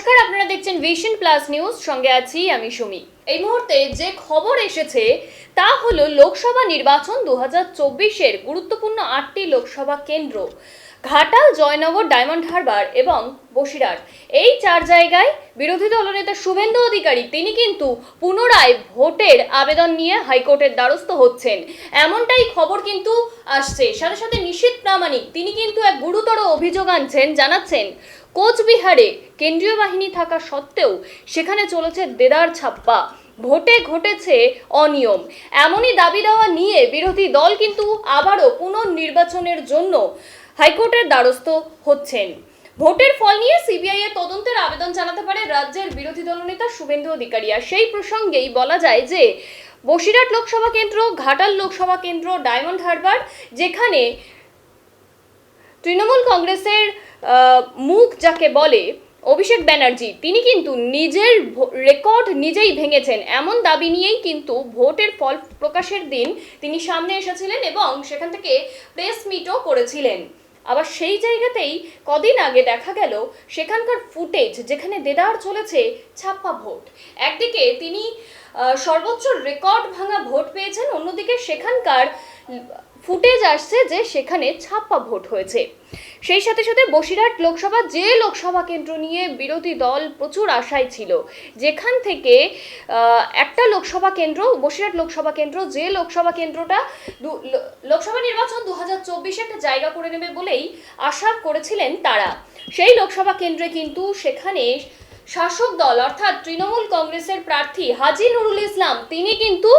নমস্কার, আপনারা দেখছেন ভিশন প্লাস নিউজ। সঙ্গে আছি আমি সুমি। এই মুহূর্তে যে খবর এসেছে তা হলো লোকসভা নির্বাচন 2024-এর গুরুত্বপূর্ণ 8টি লোকসভা কেন্দ্র ঘাটাল, জয়নগর, ডায়মন্ড হারবার এবং বসিরহাট, এই 4 জায়গায় বিরোধী দলনেতা শুভেন্দু অধিকারী তিনি কিন্তু পুনরায় ভোটের আবেদন নিয়ে হাইকোর্টের দ্বারস্থ হচ্ছেন, এমনটাই খবর কিন্তু আসছে। সাথে সাথে নিশীথ প্রামাণিক তিনি কিন্তু এক গুরুতর অভিযোগ আনছেন, জানাচ্ছেন কোচবিহারে কেন্দ্রীয় বাহিনী থাকা সত্ত্বেও সেখানে চলেছে দেদার ছাপ্পা, ভোটে ঘটেছে অনিয়ম। এমনই দাবি দেওয়া নিয়ে বিরোধী দল কিন্তু আবারও পুনর্নির্বাচনের জন্য হাইকোর্টের দ্বারস্থ হচ্ছেন। ভোটের ফল নিয়ে সিবিআই এর তদন্তের আবেদন জানাতে পারে রাজ্যের বিরোধী দলনেতা শুভেন্দু অধিকারী। আর সেই প্রসঙ্গেই বলা যায় যে বসিরহাট লোকসভা কেন্দ্র, ঘাটাল লোকসভা কেন্দ্র, ডায়মন্ড হারবার, যেখানে তৃণমূল কংগ্রেসের মুখ যাকে বলে অভিষেক ব্যানার্জি, তিনি কিন্তু নিজের রেকর্ড নিজেই ভেঙেছেন, এমন দাবি নিয়েই কিন্তু ভোটের ফল প্রকাশের দিন তিনি সামনে এসেছিলেন এবং সেখান থেকে প্রেস মিটও করেছিলেন। আবার সেই জায়গাতেই কদিন আগে দেখা গেল সেখানকার ফুটেজ, যেখানে দেদার চলেছে ছাপ্পা ভোট। একদিকে তিনি সর্বোচ্চ রেকর্ড ভাঙা ভোট পেয়েছেন, অন্যদিকে সেখানকার ফুটেজ আসছে যে সেখানে ছাপ্পা ভোট হয়েছে। সেই সাথে সাথে বসিরহাট লোকসভা, যে লোকসভা কেন্দ্র নিয়ে বিরোধী দল প্রচুর আশায় ছিল, যেখান থেকে একটা লোকসভা কেন্দ্র, বসিরহাট লোকসভা কেন্দ্র, যে লোকসভা কেন্দ্রটা লোকসভা নির্বাচন 2024 একটা জায়গা করে নেবে বলেই আশা করেছিলেন তারা, সেই লোকসভা কেন্দ্রে কিন্তু সেখানে শাসক দল অর্থাৎ তৃণমূল কংগ্রেসের প্রার্থী হাজী নুরুল ইসলাম তিনি কিন্তু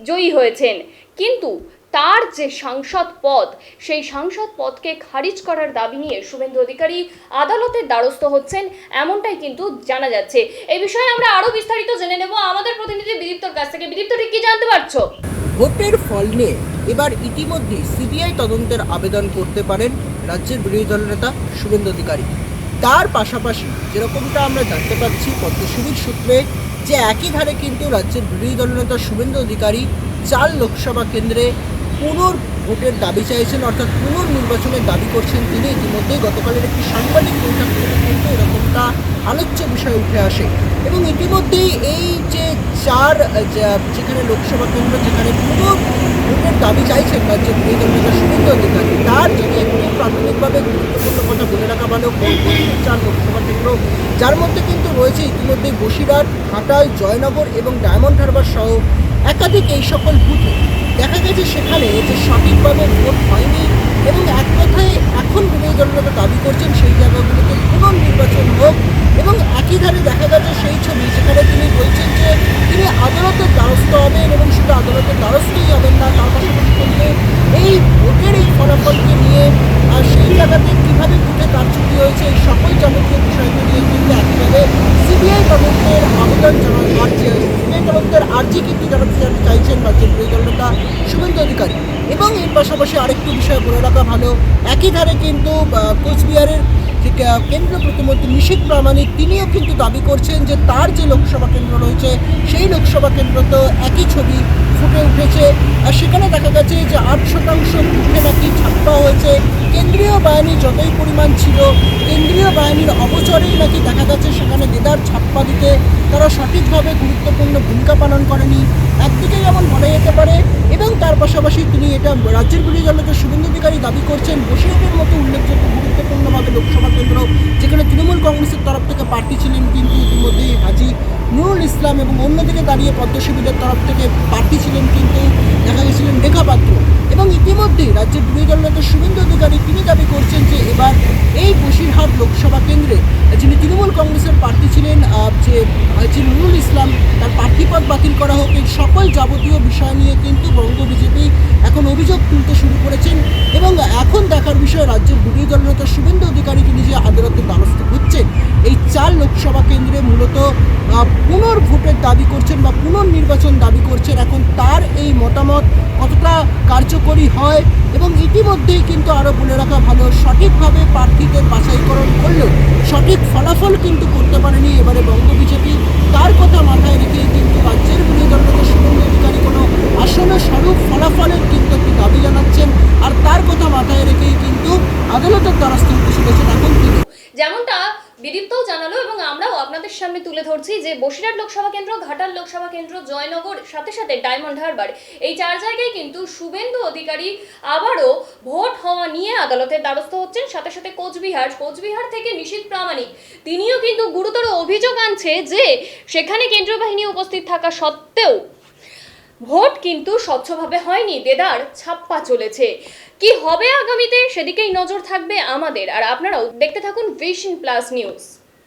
জয়ী হয়েছেন। কিন্তু তার যে সাংসদ পদ, সেই সাংসদ পদকে খারিজ করার দাবি নিয়ে শুভেন্দু অধিকারী আদালতের দ্বারস্থ হচ্ছেন, এমনটাই কিন্তু জানা যাচ্ছে। এই বিষয়ে আমরা আরো বিস্তারিত জেনে নেব আমাদের প্রতিনিধি বিদীপ্তর কাছ থেকে। বিদীপ্ত, ঠিক কি জানতে পারছো? ভোটের ফল নিয়ে এবার ইতিমধ্যে সিবিআই তদন্তের আবেদন করতে পারেন রাজ্যের বিরোধী দলনেতা শুভেন্দু অধিকারী। তার পাশাপাশি যেরকমটা আমরা জানতে পারছি পদ্মশ্রীর সূত্রে, যে একই ধারে কিন্তু রাজ্যের বিরোধী দলনেতা শুভেন্দু অধিকারী 4 লোকসভা কেন্দ্রে ভোটের দাবি চাইছেন, অর্থাৎ পুনর্নির্বাচনের দাবি করছেন তিনি। ইতিমধ্যেই গতকালের একটি সাংবাদিক বৈঠক থেকে কিন্তু এরকমটা আলোচ্য বিষয় উঠে আসে এবং ইতিমধ্যেই এই যে 4 যেখানে লোকসভা কেন্দ্র যেখানে ভোটের দাবি চাইছেন রাজ্যের বিরোধী দলনেতা শুভেন্দু অধিকারী, তার যদি একটু প্রাথমিকভাবে গুরুত্বপূর্ণ কথা বলে রাখা ভালো, কোন 4 লোকসভা কেন্দ্র, যার মধ্যে কিন্তু রয়েছে ইতিমধ্যেই বসিরহাট, ঘাটাল, জয়নগর এবং ডায়মন্ড হারবার সহ একাধিক এই সকল বুথে দেখা গেছে সেখানে যে সঠিকভাবে ভোট হয়নি এবং এক কথায় এখন বিরোধী দলনেতা দাবি করছেন সেই জায়গাগুলোতে পুনর্নির্বাচন হোক। এবং একই ধারে দেখা গেছে সেই ছবি, যেখানে তিনি বলছেন যে তিনি আদালতের দ্বারস্থ হবেন এবং শুধু আদালতের দ্বারস্থই হবেন না, তার পাশাপাশি কিন্তু এই ভোটের এই ফলাফলকে নিয়ে আর সেই জায়গাতে কীভাবে ভোটে কারচুপি হয়েছে, এই সকল যাবতীয় বিষয়গুলো নিয়ে কিন্তু একইভাবে সিবিআই তদন্তের আবেদন সিবিআই তদন্তের আর্জি কিন্তু জানাতে চাইছেন রাজ্যের বিরোধী দলনেতা শুভেন্দু অধিকারী। এবং এর পাশাপাশি আরেকটি বিষয় বলে রাখা ভালো, একই ধারে কিন্তু কোচবিহারের যে কেন্দ্রীয় প্রতিমন্ত্রী নিশীথ প্রামাণিক তিনিও কিন্তু দাবি করছেন যে তার যে লোকসভা কেন্দ্র রয়েছে সেই লোকসভা কেন্দ্র তো একই ছবি ফুটে উঠেছে। আর সেখানে দেখা গেছে যে 8% বুথে নাকি ছাপ্পা হয়েছে। কেন্দ্রীয় বাহিনী যতই পরিমাণ ছিল, কেন্দ্রীয় বাহিনীর অবচরেই নাকি দেখা গেছে সেখানে দেদার ছাপ্পা দিতে তারা সঠিকভাবে গুরুত্বপূর্ণ ভূমিকা পালন করেনি, একদিকে যেমন বলা যেতে পারে। এবং তার পাশাপাশি তিনি এটা রাজ্যের বিরোধী দলনেতা শুভেন্দু অধিকারী দাবি করছেন বসিরহাটের মতো উল্লেখযোগ্য গুরুত্বপূর্ণভাবে লোকসভা কেন্দ্র, যেখানে তৃণমূল কংগ্রেসের তরফ থেকে প্রার্থী ছিলেন কিন্তু ইতিমধ্যেই হাজী নুরুল ইসলাম এবং অন্যদিকে দাঁড়িয়ে পদ্মশিবিরের তরফ থেকে প্রার্থী ছিলেন কিন্তু দেখা গেছিলেন রেখা পাত্র। এবং ইতিমধ্যেই রাজ্যের বিরোধী দলনেতা শুভেন্দু অধিকারী তিনি দাবি করছেন যে এবার এই বসিরহাট লোকসভা কেন্দ্রে যিনি তৃণমূল কংগ্রেসের প্রার্থী ছিলেন যে হাজী নুরুল ইসলাম, তার প্রার্থীপদ বাতিল করা হোক, এই সকল যাবতীয় বিষয় নিয়ে কিন্তু বঙ্গ বিজেপি এখন অভিযোগ তুলতে শুরু করেছেন। এবং এখন দেখার বিষয় রাজ্যের বিরোধী দলনেতা শুভেন্দু অধিকারী তিনি যে আদালতের দ্বারস্থ হচ্ছেন এই 4 লোকসভা কেন্দ্রে মূলত পুনর্ভোটের দাবি করছেন বা পুনর্নির্বাচন দাবি করছেন। এখন তার এই মতামত কতটা কার্যকরী হয় এবং ইতিমধ্যেই কিন্তু আরও বলে রাখা ভালো, সঠিকভাবে প্রার্থীদের বাছাইকরণ করলেও সঠিক ফলাফল কিন্তু করতে পারেনি এবারে বঙ্গ বিজেপি। তার কথা মাথায় রেখেই কিন্তু রাজ্যের বিরোধী দলনেতা শুভেন্দু অধিকারী কোনো আসন্ন স্বরূপ ফলাফলের কিন্তু একটি দাবি জানাচ্ছেন। আর তার কথা মাথায় রেখেই কিন্তু আদালতের দ্বারস্থ হতে চলেছেন এখন তিনি। যেমনটা বিদীপ্তও জানালো এবং আমরাও আপনাদের সামনে তুলে ধরছি যে বসিরহাট লোকসভা কেন্দ্র, ঘাটাল লোকসভা কেন্দ্র, জয়নগর, সাথে সাথে ডায়মন্ড হারবার, এই 4 জায়গায় কিন্তু শুভেন্দু অধিকারী আবারও ভোট হওয়া নিয়ে আদালতের দ্বারস্থ হচ্ছেন। সাথে সাথে কোচবিহার থেকে নিশীথ প্রামাণিক তিনিও কিন্তু গুরুতর অভিযোগ আনছে যে সেখানে কেন্দ্রীয় বাহিনী উপস্থিত থাকা সত্ত্বেও ভোট কিন্তু স্বচ্ছভাবে হয়নি, দেদার ছাপ্পা চলেছে। কি হবে আগামীতে সেদিকেই নজর থাকবে আমাদের, আর আপনারাও দেখতে থাকুন ভিশন প্লাস নিউজ।